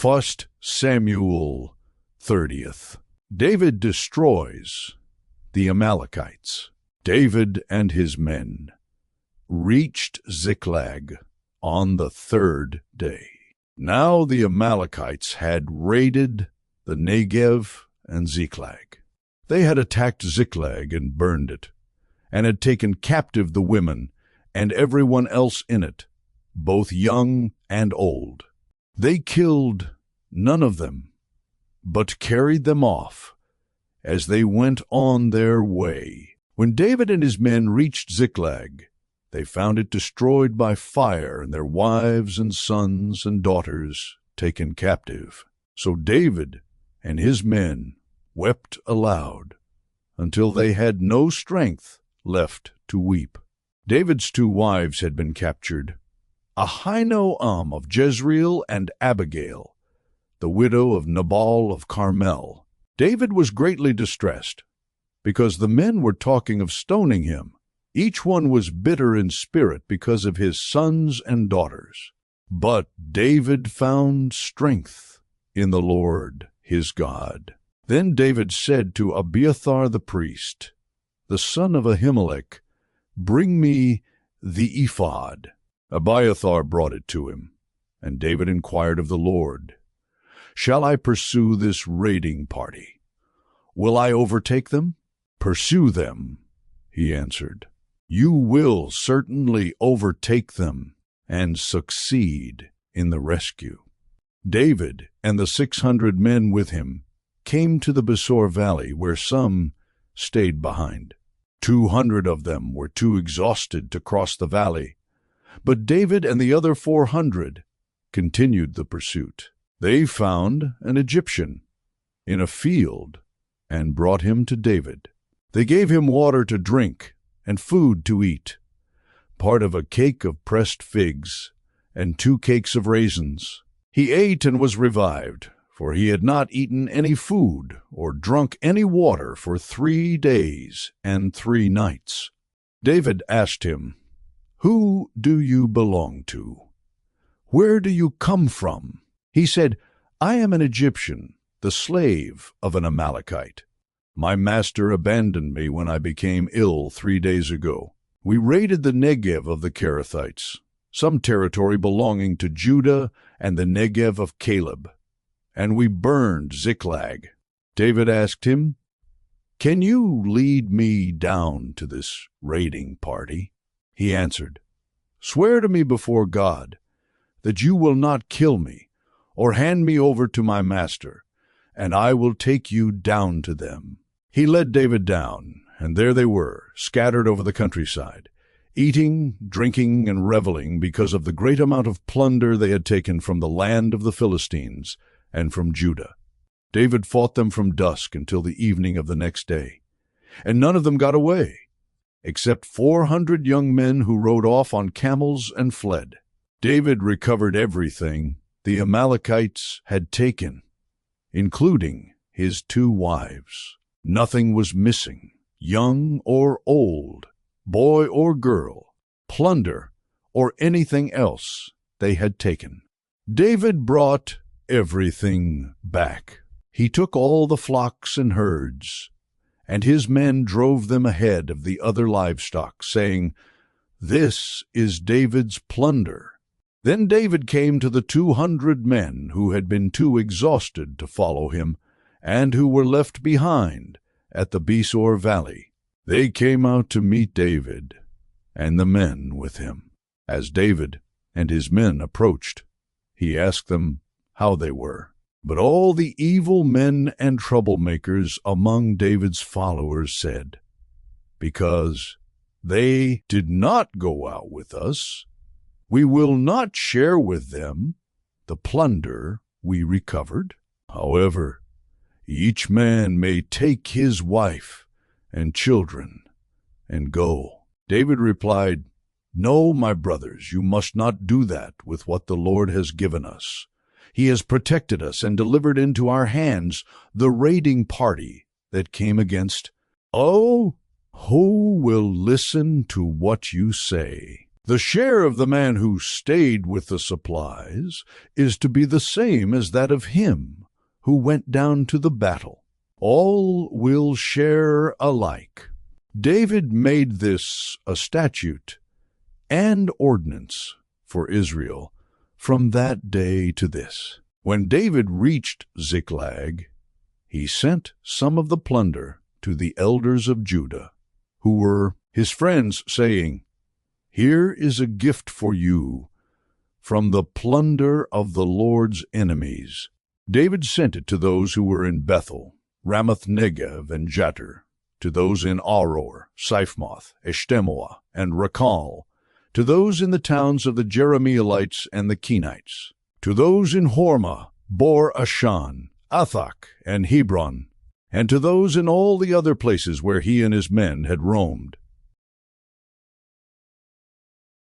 1 Samuel 30th. David destroys the Amalekites. David and his men reached Ziklag on the third day. Now the Amalekites had raided the Negev and Ziklag. They had attacked Ziklag and burned it, and had taken captive the women and everyone else in it, both young and old. They killed none of them, but carried them off as they went on their way. When David and his men reached Ziklag, they found it destroyed by fire and their wives and sons and daughters taken captive. So David and his men wept aloud until they had no strength left to weep. David's 2 wives had been captured, Ahinoam of Jezreel and Abigail, the widow of Nabal of Carmel. David was greatly distressed, because the men were talking of stoning him. Each one was bitter in spirit because of his sons and daughters. But David found strength in the Lord his God. Then David said to Abiathar the priest, the son of Ahimelech, "Bring me the ephod." Abiathar brought it to him, and David inquired of the Lord, "Shall I pursue this raiding party? Will I overtake them?" "Pursue them," he answered. "You will certainly overtake them and succeed in the rescue." David and the 600 men with him came to the Besor valley, where some stayed behind. 200 of them were too exhausted to cross the valley, but David and the other 400 continued the pursuit. They found an Egyptian in a field and brought him to David. They gave him water to drink and food to eat, part of a cake of pressed figs and 2 cakes of raisins. He ate and was revived, for he had not eaten any food or drunk any water for 3 days and 3 nights. David asked him, "Who do you belong to? Where do you come from?" He said, "I am an Egyptian, the slave of an Amalekite. My master abandoned me when I became ill 3 days ago. We raided the Negev of the Kerethites, some territory belonging to Judah and the Negev of Caleb, and we burned Ziklag." David asked him, "Can you lead me down to this raiding party?" He answered, "Swear to me before God that you will not kill me or hand me over to my master, and I will take you down to them." He led David down, and there they were, scattered over the countryside, eating, drinking, and reveling because of the great amount of plunder they had taken from the land of the Philistines and from Judah. David fought them from dusk until the evening of the next day, and none of them got away, except 400 young men who rode off on camels and fled. David recovered everything the Amalekites had taken, including his 2 wives. Nothing was missing, young or old, boy or girl, plunder, or anything else they had taken. David brought everything back. He took all the flocks and herds, and his men drove them ahead of the other livestock, saying, "This is David's plunder." Then David came to the 200 men who had been too exhausted to follow him, and who were left behind at the Besor valley. They came out to meet David and the men with him. As David and his men approached, he asked them how they were. But all the evil men and troublemakers among David's followers said, "Because they did not go out with us, we will not share with them the plunder we recovered. However, each man may take his wife and children and go." David replied, "No, my brothers, you must not do that with what the Lord has given us. He has protected us and delivered into our hands the raiding party that came against. Oh, who will listen to what you say?" The share of the man who stayed with the supplies is to be the same as that of him who went down to the battle. All will share alike. David made this a statute and ordinance for Israel from that day to this. When David reached Ziklag, he sent some of the plunder to the elders of Judah, who were his friends, saying, "Here is a gift for you from the plunder of the Lord's enemies." David sent it to those who were in Bethel, Ramoth-Negev, and Jattir, to those in Aror, Siphmoth, Eshtemoa, and Rakal, to those in the towns of the Jerahmeelites and the Kenites, to those in Hormah, Bor-Ashan, Athak, and Hebron, and to those in all the other places where he and his men had roamed.